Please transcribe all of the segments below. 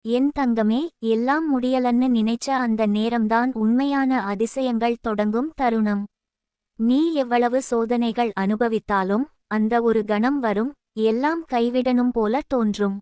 என் தங்கமே, எல்லாம் முடியலன்னு நினைச்ச அந்த நேரம்தான் உண்மையான அதிசயங்கள் தொடங்கும் தருணம். நீ எவ்வளவு சோதனைகள் அனுபவித்தாலும் அந்த ஒரு கணம் வரும், எல்லாம் கைவிடணும் போல தோன்றும்.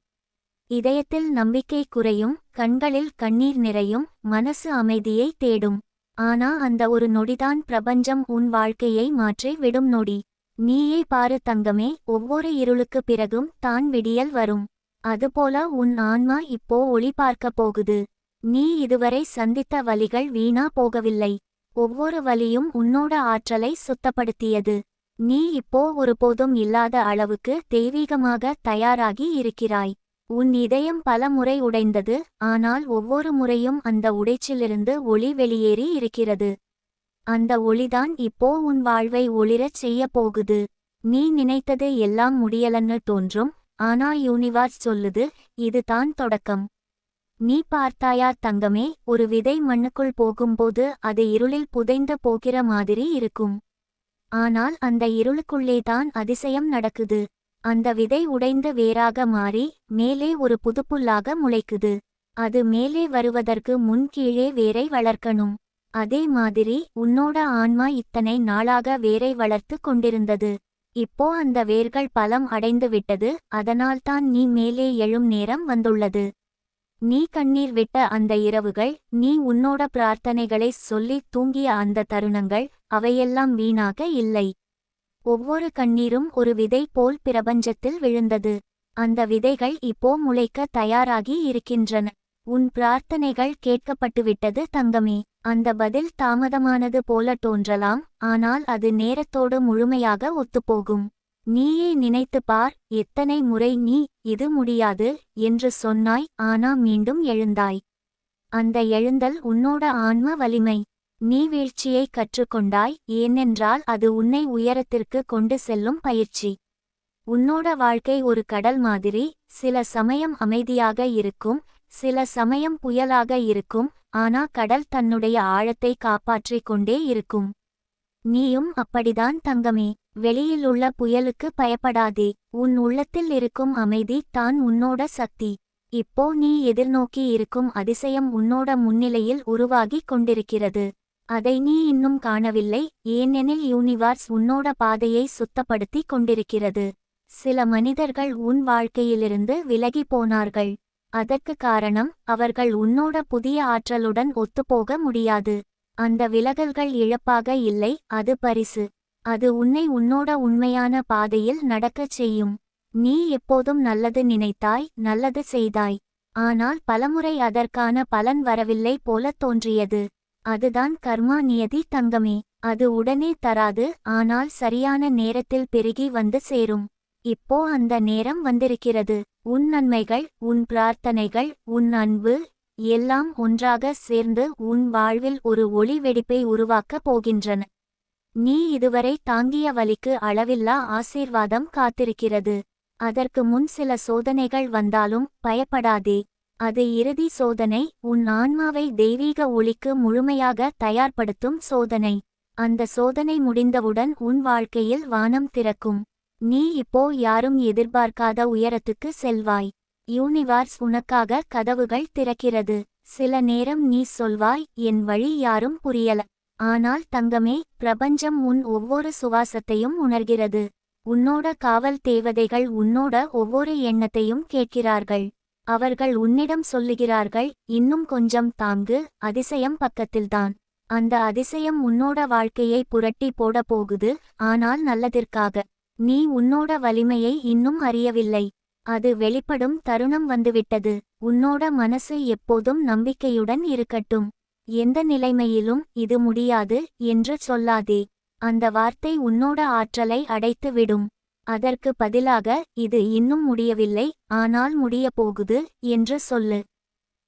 இதயத்தில் நம்பிக்கை குறையும், கண்களில் கண்ணீர் நிறையும், மனசு அமைதியை தேடும். ஆனா அந்த ஒரு நொடிதான் பிரபஞ்சம் உன் வாழ்க்கையை மாற்றி விடும் நொடி. நீயே பாரு தங்கமே, ஒவ்வொரு இருளுக்கு பிறகும் தான் விடியல் வரும். அதுபோல உன் ஆன்மா இப்போ ஒளி பார்க்க போகுது. நீ இதுவரை சந்தித்த வலிகள் வீணா போகவில்லை. ஒவ்வொரு வலியும் உன்னோட ஆற்றலை சுத்தப்படுத்தியது. நீ இப்போ ஒருபோதும் இல்லாத அளவுக்கு தெய்வீகமாக தயாராகி இருக்கிறாய். உன் இதயம் பல முறை உடைந்தது, ஆனால் ஒவ்வொரு முறையும் அந்த உடைச்சிலிருந்து ஒளி வெளியேறி இருக்கிறது. அந்த ஒளிதான் இப்போ உன் வாழ்வை ஒளிரச் செய்ய போகுது. நீ நினைத்தது எல்லாம் முடியலன்னு தோன்றும், ஆனா யூனிவர்ஸ் சொல்லுது, இது தான் தொடக்கம். நீ பார்த்தாயா தங்கமே, ஒரு விதை மண்ணுக்குள் போகும்போது அது இருளில் புதைந்து போகிற மாதிரி இருக்கும். ஆனால் அந்த இருளுக்குள்ளேதான் அதிசயம் நடக்குது. அந்த விதை உடைந்து வேராக மாறி மேலே ஒரு புதுப்புல்லாக முளைக்குது. அது மேலே வருவதற்கு முன் கீழே வேரை வளர்க்கணும். அதே மாதிரி உன்னோட ஆன்மா இத்தனை நாளாக வேரை வளர்த்து கொண்டிருந்தது. இப்போ அந்த வேர்கள் பலம் அடைந்து விட்டது, அதனால்தான் நீ மேலே எழும் நேரம் வந்துள்ளது. நீ கண்ணீர் விட்ட அந்த இரவுகள், நீ உன்னோட பிரார்த்தனைகளை சொல்லி தூங்கிய அந்த தருணங்கள், அவையெல்லாம் வீணாக இல்லை. ஒவ்வொரு கண்ணீரும் ஒரு விதை போல் பிரபஞ்சத்தில் விழுந்தது. அந்த விதைகள் இப்போ முளைக்க தயாராகி இருக்கின்றன. உன் பிரார்த்தனைகள் கேட்கப்பட்டுவிட்டது தங்கமே. அந்த பதில் தாமதமானது போல தோன்றலாம், ஆனால் அது நேரத்தோடு முழுமையாக ஒத்துப்போகும். நீயே நினைத்து பார், எத்தனை முறை நீ இது முடியாது என்று சொன்னாய், ஆனா மீண்டும் எழுந்தாய். அந்த எழுந்தல் உன்னோட ஆன்ம வலிமை. நீ வீழ்ச்சியை கற்றுக்கொண்டாய், ஏனென்றால் அது உன்னை உயரத்திற்கு கொண்டு செல்லும் பயிற்சி. உன்னோட வாழ்க்கை ஒரு கடல் மாதிரி, சில சமயம் அமைதியாக இருக்கும், சில சமயம் புயலாக இருக்கும், ஆனா கடல் தன்னுடைய ஆழத்தை காப்பாற்றிக் கொண்டே இருக்கும். நீயும் அப்படிதான் தங்கமே. வெளியில் உள்ள புயலுக்கு பயப்படாதே. உன் உள்ளத்தில் இருக்கும் அமைதி தான் உன்னோட சக்தி. இப்போ நீ எதிர்நோக்கி இருக்கும் அதிசயம் உன்னோட முன்னிலையில் உருவாகி கொண்டிருக்கிறது. அதை நீ இன்னும் காணவில்லை, ஏனெனில் யூனிவர்ஸ் உன்னோட பாதையை சுத்தப்படுத்தி கொண்டிருக்கிறது. சில மனிதர்கள் உன் வாழ்க்கையிலிருந்து விலகி போனார்கள். அதற்கு காரணம், அவர்கள் உன்னோட புதிய ஆற்றலுடன் ஒத்துப்போக முடியாது. அந்த விலகல்கள் இழப்பாக இல்லை, அது பரிசு. அது உன்னை உன்னோட உண்மையான பாதையில் நடக்கச் செய்யும். நீ எப்போதும் நல்லது நினைத்தாய், நல்லது செய்தாய். ஆனால் பலமுறை அதற்கான பலன் வரவில்லை போல தோன்றியது. அதுதான் கர்மா நியதி தங்கமே. அது உடனே தராது, ஆனால் சரியான நேரத்தில் பெருகி வந்து சேரும். இப்போ அந்த நேரம் வந்திருக்கிறது. உன் நன்மைகள், உன் பிரார்த்தனைகள், உன் அன்பு எல்லாம் ஒன்றாக சேர்ந்து உன் வாழ்வில் ஒரு ஒளி வெடிப்பை உருவாக்கப் போகின்றன. நீ இதுவரை தாங்கிய வலிக்கு அளவில்லா ஆசீர்வாதம் காத்திருக்கிறது. அதற்கு முன் சில சோதனைகள் வந்தாலும் பயப்படாதே. அது இறுதி சோதனை, உன் ஆன்மாவை தெய்வீக ஒளிக்கு முழுமையாக தயார்படுத்தும் சோதனை. அந்த சோதனை முடிந்தவுடன் உன் வாழ்க்கையில் வானம் திறக்கும். நீ இப்போ யாரும் எதிர்பார்க்காத உயரத்துக்கு செல்வாய். யூனிவர்ஸ் உனக்காக கதவுகள் திறக்கிறது. சில நேரம் நீ சொல்வாய், என் வழி யாரும் புரியல. ஆனால் தங்கமே, பிரபஞ்சம் உன் ஒவ்வொரு சுவாசத்தையும் உணர்கிறது. உன்னோட காவல் தேவதைகள் உன்னோட ஒவ்வொரு எண்ணத்தையும் கேட்கிறார்கள். அவர்கள் உன்னிடம் சொல்லுகிறார்கள், இன்னும் கொஞ்சம் தாங்கு, அதிசயம் பக்கத்தில்தான். அந்த அதிசயம் உன்னோட வாழ்க்கையை புரட்டி போட போகுது, ஆனால் நல்லதிற்காக. நீ உன்னோட வலிமையை இன்னும் அறியவில்லை. அது வெளிப்படும் தருணம் வந்துவிட்டது. உன்னோட மனசு எப்போதும் நம்பிக்கையுடன் இருக்கட்டும். எந்த நிலைமையிலும் இது முடியாது என்று சொல்லாதே. அந்த வார்த்தை உன்னோட ஆற்றலை அடைத்து விடும். அதற்கு பதிலாக, இது இன்னும் முடியவில்லை, ஆனால் முடியப் போகுது என்று சொல்லு.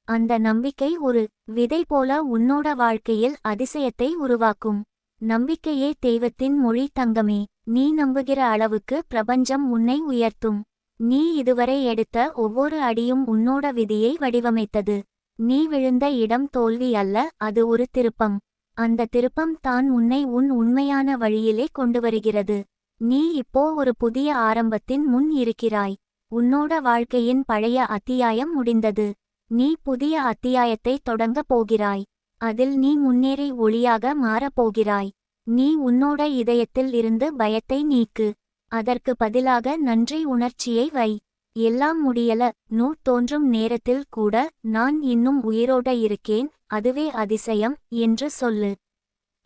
அந்த நம்பிக்கை ஒரு விதை போல உன்னோட வாழ்க்கையில் அதிசயத்தை உருவாக்கும். நம்பிக்கையே தெய்வத்தின் மொழி தங்கமே. நீ நம்புகிற அளவுக்கு பிரபஞ்சம் உன்னை உயர்த்தும். நீ இதுவரை எடுத்த ஒவ்வொரு அடியும் உன்னோட விதியை வடிவமைத்தது. நீ விழுந்த இடம் தோல்வி அல்ல, அது ஒரு திருப்பம். அந்த திருப்பம் தான் உன்னை உன் உண்மையான வழியிலே கொண்டு வருகிறது. நீ இப்போ ஒரு புதிய ஆரம்பத்தின் முன் இருக்கிறாய். உன்னோட வாழ்க்கையின் பழைய அத்தியாயம் முடிந்தது. நீ புதிய அத்தியாயத்தை தொடங்கப் போகிறாய். அதில் நீ முன்னேறி ஒளியாக மாறப் போகிறாய். நீ உன்னோட இதயத்தில் இருந்து பயத்தை நீக்கு. அதற்கு பதிலாக நன்றி உணர்ச்சியை வை. எல்லாம் முடியல நூ தோன்றும் நேரத்தில் கூட நான் இன்னும் உயிரோட இருக்கேன், அதுவே அதிசயம் என்று சொல்லு.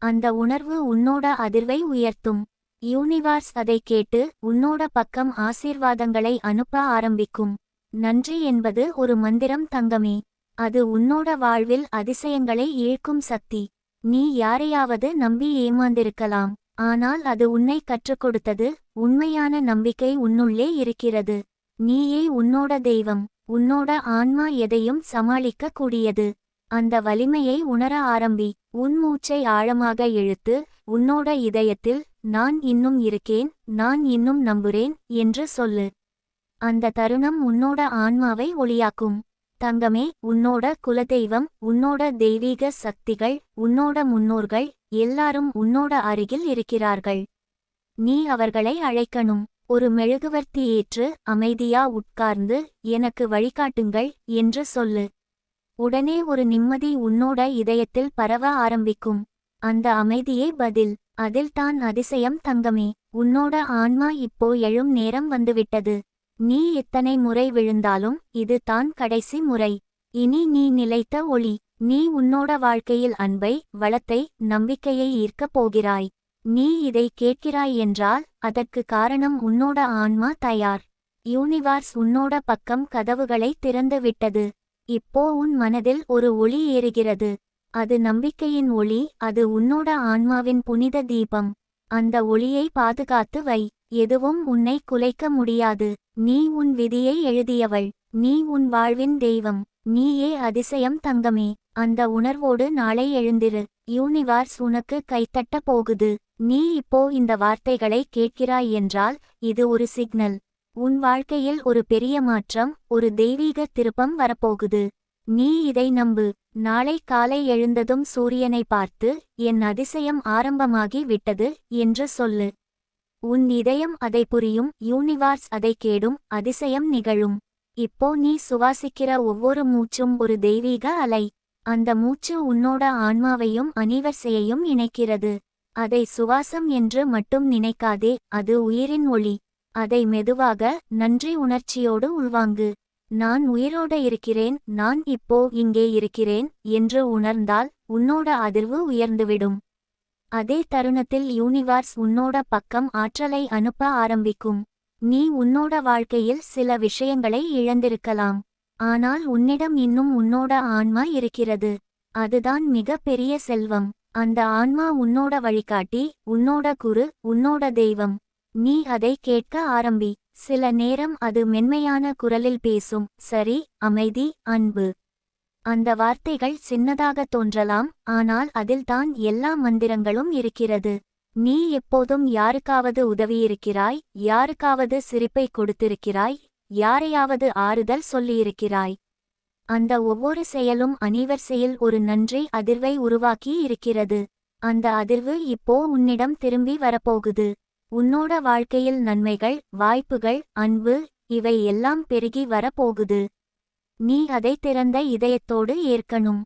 அந்த உணர்வு உன்னோட அதிர்வை உயர்த்தும். யூனிவர்ஸ் அதை கேட்டு உன்னோட பக்கம் ஆசீர்வாதங்களை அனுப்ப ஆரம்பிக்கும். நன்றி என்பது ஒரு மந்திரம் தங்கமே. அது உன்னோட வாழ்வில் அதிசயங்களை ஈர்க்கும் சக்தி. நீ யாரையாவது நம்பி ஏமாந்திருக்கலாம், ஆனால் அது உன்னை கற்றுக் கொடுத்தது. உண்மையான நம்பிக்கை உன்னுள்ளே இருக்கிறது. நீயே உன்னோட தெய்வம். உன்னோட ஆன்மா எதையும் சமாளிக்க கூடியது. அந்த வலிமையை உணர ஆரம்பி. உன் மூச்சை ஆழமாக இழுத்து உன்னோட இதயத்தில் நான் இன்னும் இருக்கேன், நான் இன்னும் நம்புறேன் என்று சொல்லு. அந்த தருணம் உன்னோட ஆன்மாவை ஒளியாக்கும். தங்கமே, உன்னோட குலதெய்வம், உன்னோட தெய்வீக சக்திகள், உன்னோட முன்னோர்கள் எல்லாரும் உன்னோட அருகில் இருக்கிறார்கள். நீ அவர்களை அழைக்கணும். ஒரு மெழுகுவர்த்தி ஏற்று அமைதியா உட்கார்ந்து எனக்கு வழிகாட்டுங்கள் என்று சொல்லு. உடனே ஒரு நிம்மதி உன்னோட இதயத்தில் பரவ ஆரம்பிக்கும். அந்த அமைதியே பதில். அதில்தான் அதிசயம் தங்கமே. உன்னோட ஆன்மா இப்போ எழும் நேரம் வந்துவிட்டது. நீ எத்தனை முறை விழுந்தாலும் இது தான் கடைசி முறை. இனி நீ நிலைத்த ஒளி. நீ உன்னோட வாழ்க்கையில் அன்பை, வளத்தை, நம்பிக்கையை ஈர்க்கப் போகிறாய். நீ இதை கேட்கிறாய் என்றால் அதற்கு காரணம் உன்னோட ஆன்மா தயார். யூனிவர்ஸ் உன்னோட பக்கம் கதவுகளை திறந்து விட்டது. இப்போ உன் மனதில் ஒரு ஒளி ஏறுகிறது. அது நம்பிக்கையின் ஒளி. அது உன்னோட ஆன்மாவின் புனித தீபம். அந்த ஒளியை பாதுகாத்து வை. எதுவும் உன்னை குலைக்க முடியாது. நீ உன் விதியை எழுதியவள். நீ உன் வாழ்வின் தெய்வம். நீயே அதிசயம் தங்கமே. அந்த உணர்வோடு நாளை எழுந்திரு. யூனிவர்ஸ் உனக்கு கைத்தட்ட போகுது. நீ இப்போ இந்த வார்த்தைகளை கேட்கிறாய் என்றால் இது ஒரு சிக்னல். உன் வாழ்க்கையில் ஒரு பெரிய மாற்றம், ஒரு தெய்வீக திருப்பம் வரப்போகுது. நீ இதை நம்பு. நாளை காலை எழுந்ததும் சூரியனை பார்த்து என் அதிசயம் ஆரம்பமாகி விட்டது என்று சொல்லு. உன் இதயம் அதை புரியும். யூனிவர்ஸ் அதை கேடும். அதிசயம் நிகழும். இப்போ நீ சுவாசிக்கிற ஒவ்வொரு மூச்சும் ஒரு தெய்வீக அலை. அந்த மூச்சு உன்னோட ஆன்மாவையும் அனிவர்சையையும் இணைக்கிறது. அதை சுவாசம் என்று மட்டும் நினைக்காதே, அது உயிரின் ஒளி. அதை மெதுவாக நன்றி உணர்ச்சியோடு உள்வாங்கு. நான் உயிரோட இருக்கிறேன், நான் இப்போ இங்கே இருக்கிறேன் என்று உணர்ந்தால் உன்னோட அதிர்வு உயர்ந்துவிடும். அதே தருணத்தில் யூனிவர்ஸ் உன்னோட பக்கம் ஆற்றலை அனுப்ப ஆரம்பிக்கும். நீ உன்னோட வாழ்க்கையில் சில விஷயங்களை இழந்திருக்கலாம், ஆனால் உன்னிடம் இன்னும் உன்னோட ஆன்மா இருக்கிறது. அதுதான் மிக பெரிய செல்வம். அந்த ஆன்மா உன்னோட வழிகாட்டி, உன்னோட குரு, உன்னோட தெய்வம். நீ அதை கேட்க ஆரம்பி. சில நேரம் அது மென்மையான குரலில் பேசும். சரி, அமைதி, அன்பு. அந்த வார்த்தைகள் சின்னதாக தோன்றலாம், ஆனால் அதில்தான் எல்லா மந்திரங்களும் இருக்கிறது. நீ எப்போதும் யாருக்காவது உதவியிருக்கிறாய், யாருக்காவது சிரிப்பை கொடுத்திருக்கிறாய், யாரையாவது ஆறுதல் சொல்லியிருக்கிறாய். அந்த ஒவ்வொரு செயலும் அனிவர்சையில் ஒரு நன்றி அதிர்வை உருவாக்கி இருக்கிறது. அந்த அதிர்வு இப்போ உன்னிடம் திரும்பி வரப்போகுது. உன்னோட வாழ்க்கையில் நன்மைகள், வாய்ப்புகள், அன்பு, இவை எல்லாம் பெருகி வரப்போகுது. நீ அதை திறந்த இதயத்தோடு ஏற்கணும்.